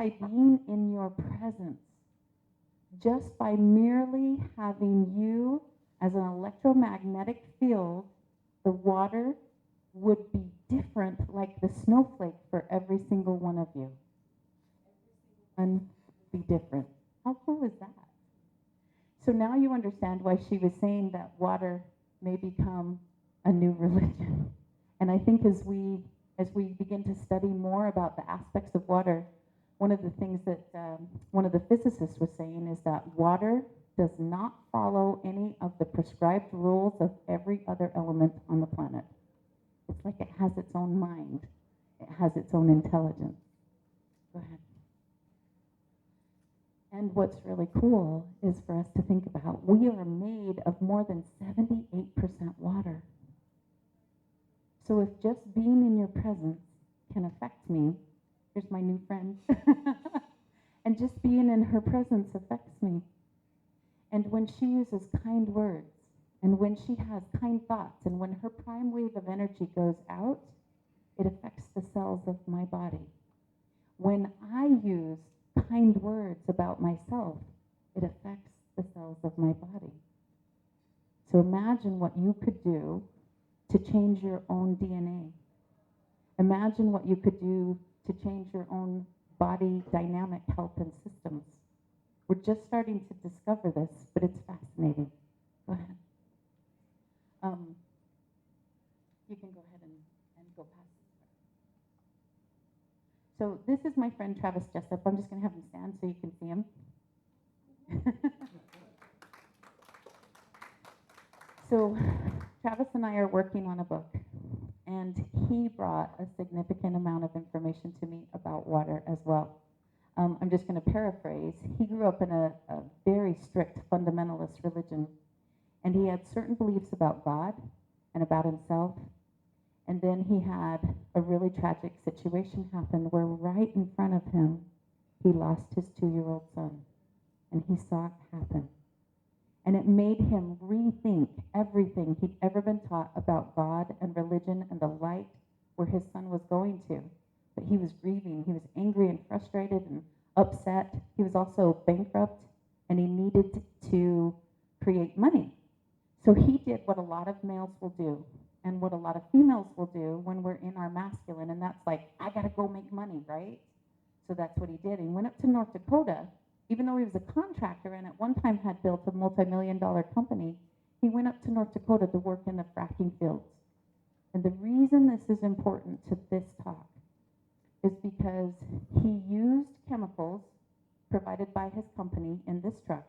by being in your presence, just by merely having you as an electromagnetic field, the water would be different like the snowflake for every single one of you. And be different. How cool is that? So now you understand why she was saying that water may become a new religion. And I think as we begin to study more about the aspects of water, one of the things that one of the physicists was saying is that water does not follow any of the prescribed rules of every other element on the planet. It's like it has its own mind. It has its own intelligence. Go ahead. And what's really cool is for us to think about, we are made of more than 78% water. So if just being in your presence can affect me, here's my new friend, and just being in her presence affects me. And when she uses kind words, and when she has kind thoughts, and when her prime wave of energy goes out, it affects the cells of my body. When I use kind words about myself, it affects the cells of my body. So imagine what you could do to change your own DNA. Imagine what you could do to change your own body dynamic health and systems. We're just starting to discover this, but it's fascinating. Go ahead. You can go ahead and go past this. So this is my friend Travis Jessup. I'm just going to have him stand so you can see him. So Travis and I are working on a book, and he brought a significant amount of information to me about water as well. I'm just going to paraphrase. He grew up in a very strict fundamentalist religion, and he had certain beliefs about God and about himself. And then he had a really tragic situation happen where right in front of him, he lost his 2-year-old son, and he saw it happen. And it made him rethink everything he'd ever been taught about God and religion and the light where his son was going to. But he was grieving. He was angry and frustrated and upset. He was also bankrupt, and he needed to create money. So he did what a lot of males will do and what a lot of females will do when we're in our masculine, and that's like, I gotta go make money, right? So that's what he did. He went up to North Dakota, even though he was a contractor and at one time had built a multi-million-dollar company. He went up to North Dakota to work in the fracking fields. And the reason this is important to this talk is because he used chemicals provided by his company in this truck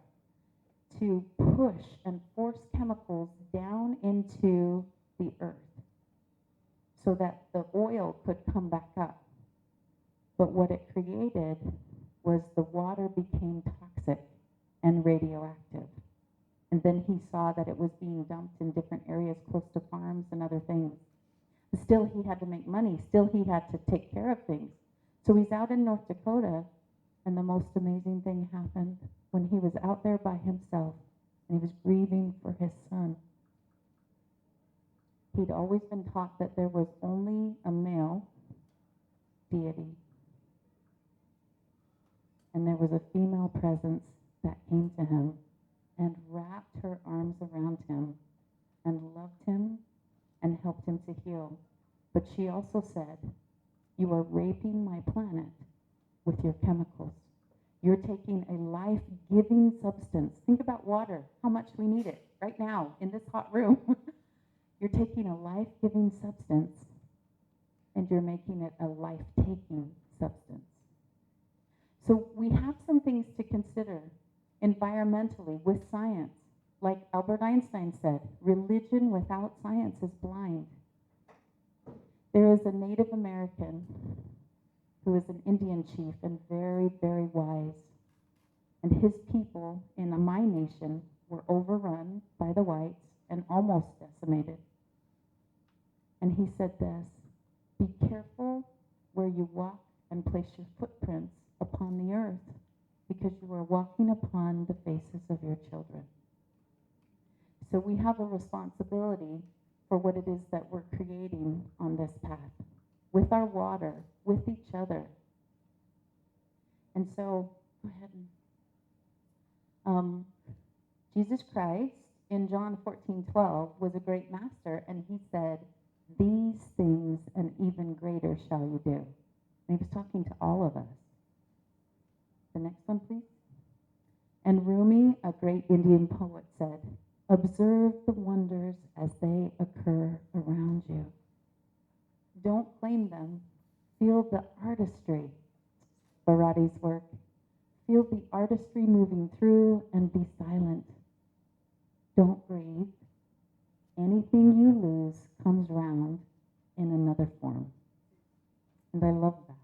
to push and force chemicals down into the earth so that the oil could come back up. But what it created was the water became toxic and radioactive. And then he saw that it was being dumped in different areas close to farms and other things. Still, he had to make money. Still, he had to take care of things. So he's out in North Dakota, and the most amazing thing happened when he was out there by himself, and he was grieving for his son. He'd always been taught that there was only a male deity, and there was a female presence that came to him and wrapped her arms around him and loved him and helped him to heal. But she also said, you are raping my planet with your chemicals. You're taking a life-giving substance. Think about water, how much we need it right now in this hot room. You're taking a life-giving substance and you're making it a life-taking substance. So we have some things to consider environmentally with science. Like Albert Einstein said, religion without science is blind. There is a Native American who is an Indian chief and very, very wise. And his people in my nation were overrun by the whites and almost decimated. And he said this, be careful where you walk and place your footprints upon the earth, because you are walking upon the faces of your children. So we have a responsibility for what it is that we're creating on this path, with our water, with each other. And so, go ahead. Jesus Christ in John 14:12 was a great master, and he said, "These things and even greater shall you do." And he was talking to all of us. The next one, please. And Rumi, a great Indian poet, said, "Observe the wonders as they occur around you. Don't claim them. Feel the artistry." Bharati's work. Feel the artistry moving through and be silent. Don't grieve. Anything you lose comes round in another form. And I love that.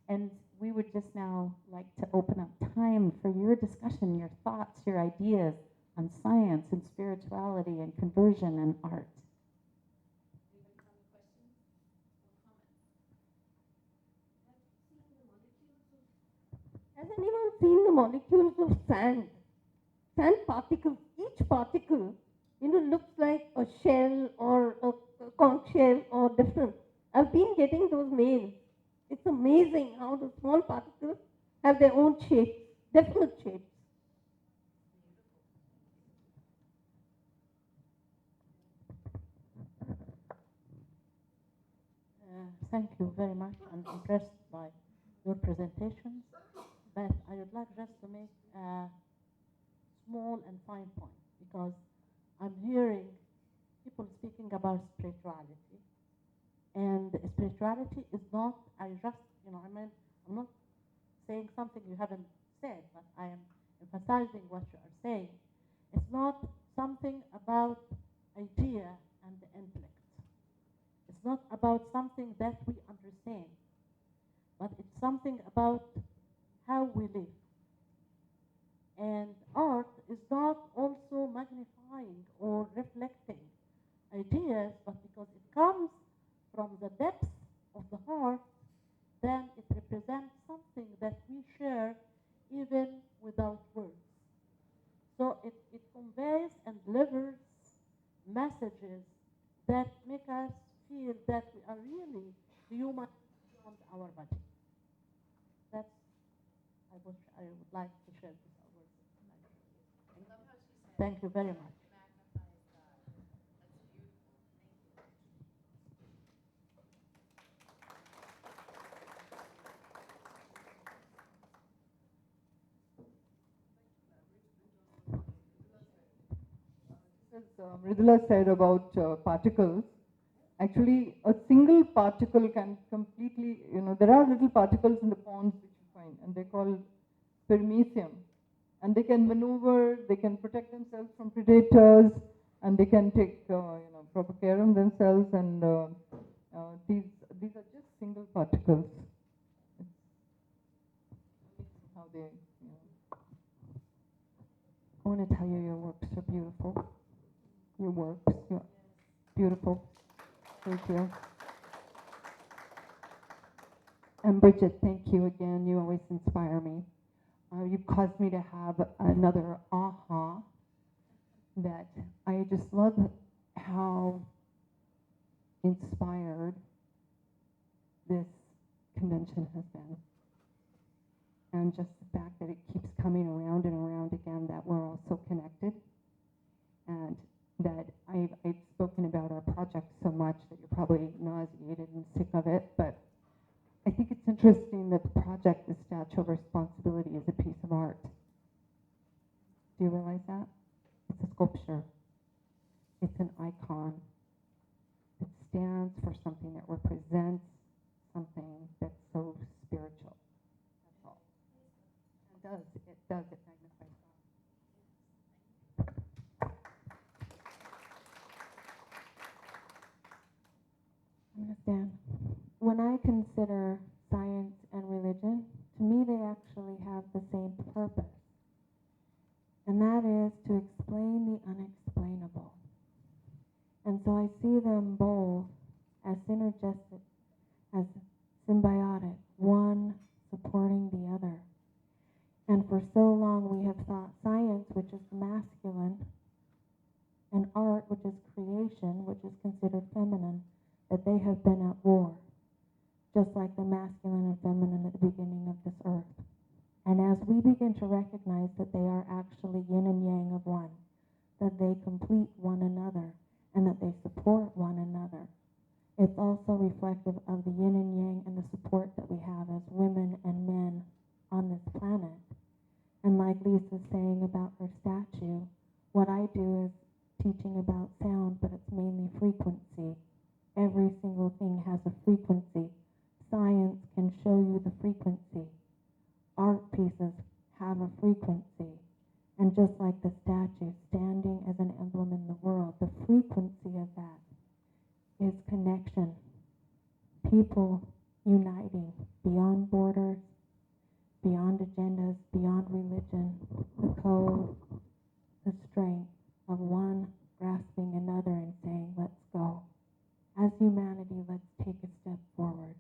And we would just now like to open up time for your discussion, your thoughts, your ideas on science and spirituality and conversion and art. Has anyone seen the molecules of sand? Sand particles, each particle, looks like a shell or a conch shell or different. I've been getting those mails. It's amazing how the small particles have their own shapes, definite shapes. Thank you very much. I'm impressed by your presentations, but I would like just to make a small and fine point, because I'm hearing people speaking about spirituality, and spirituality is not, I'm not saying something you haven't said, but I am emphasizing what you are saying. It's not something about idea and the intellect. It's not about something that we understand, but it's something about how we live. And art is not also magnifying or reflecting ideas, but because it comes from the depths of the heart, then it represents something that we share even without words. So it conveys and delivers messages that make us feel that we are really human beyond our body. That's I would like to share this our words. Thank you very much. As Mridula said about particles, actually a single particle can completely, there are little particles in the ponds which you find, and they're called spermicium. And they can maneuver, they can protect themselves from predators, and they can take, proper care of themselves. And these are just single particles. It's how they, I want to tell you your works are beautiful. Your works, you're beautiful. Thank you. And Bridget, thank you again. You always inspire me. You've caused me to have another aha that I just love how inspired this convention has been. And just the fact that it keeps coming around and around again, that we're all so connected. And that I've spoken about our project so much that you're probably nauseated and sick of it, but I think it's interesting that the project, the Statue of Responsibility, is a piece of art. Do you realize that? It's a sculpture. It's an icon. It stands for something that represents something that's so spiritual. That's all. It does. It magnifies God. Understand. When I consider science and religion, to me they actually have the same purpose. And that is to explain the unexplainable. And so I see them both as synergistic, as symbiotic, one supporting the other. And for so long we have thought science, which is masculine, and art, which is creation, which is considered feminine, that they have been at war. just like the masculine and feminine at the beginning of this earth. And as we begin to recognize that they are actually yin and yang of one, that they complete one another, and that they support one another, it's also reflective of the yin and yang and the support that we have as women and men on this planet. And like Lisa's saying about her statue, what I do is teaching about sound, but it's mainly frequency. Every single thing has a frequency. Science can show you the frequency. Art pieces have a frequency. And just like the statue standing as an emblem in the world, the frequency of that is connection. People uniting beyond borders, beyond agendas, beyond religion, the code, the strength of one grasping another and saying, let's go. As humanity, let's take a step forward.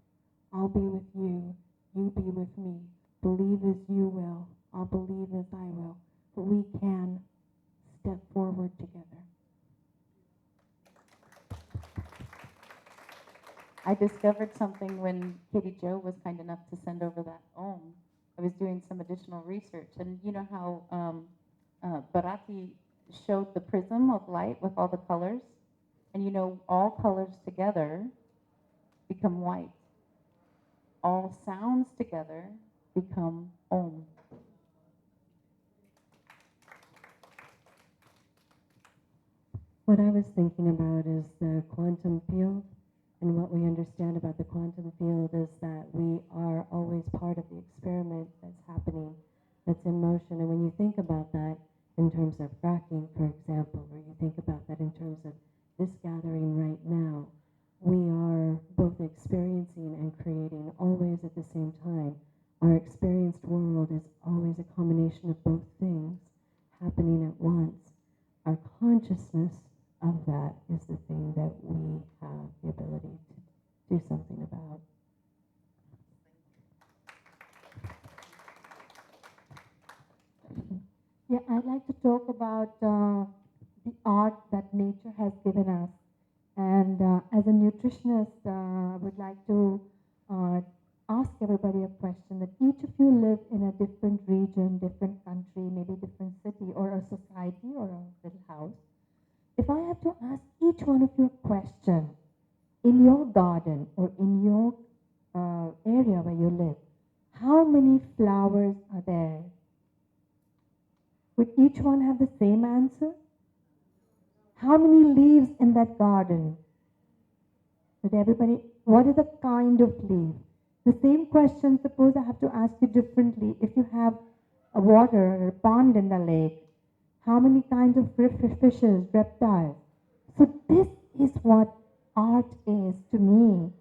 I'll be with you, you be with me. Believe as you will, I'll believe as I will. But we can step forward together. I discovered something when Katie Jo was kind enough to send over that Om. I was doing some additional research, and you know how Bharati showed the prism of light with all the colors? And you know, all colors together become white. All sounds together become Om. What I was thinking about is the quantum field, and what we understand about the quantum field is that we are always part of the experiment that's happening, that's in motion. And when you think about that in terms of fracking, for example, or you think about that in terms of this gathering right now, we are both experiencing and creating always at the same time. Our experienced world is always a combination of both things happening at once. Our consciousness of that is the thing that we have the ability to do something about. Yeah, I'd like to talk about the art that nature has given us. And as a nutritionist, I would like to ask everybody a question, that each of you live in a different region, different country, maybe different city, or a society, or a little house. If I have to ask each one of you a question, in your garden or in your area where you live, how many flowers are there? Would each one have the same answer? How many leaves in that garden? Would everybody, what is the kind of leaf? The same question, suppose I have to ask you differently. If you have a water or a pond in the lake, how many kinds of fishes, reptiles? So this is what art is to me.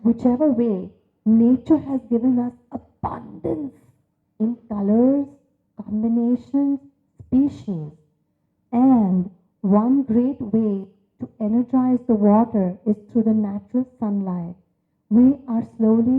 Whichever way, nature has given us abundance in colors, combinations, species. And one great way to energize the water is through the natural sunlight. We are slowly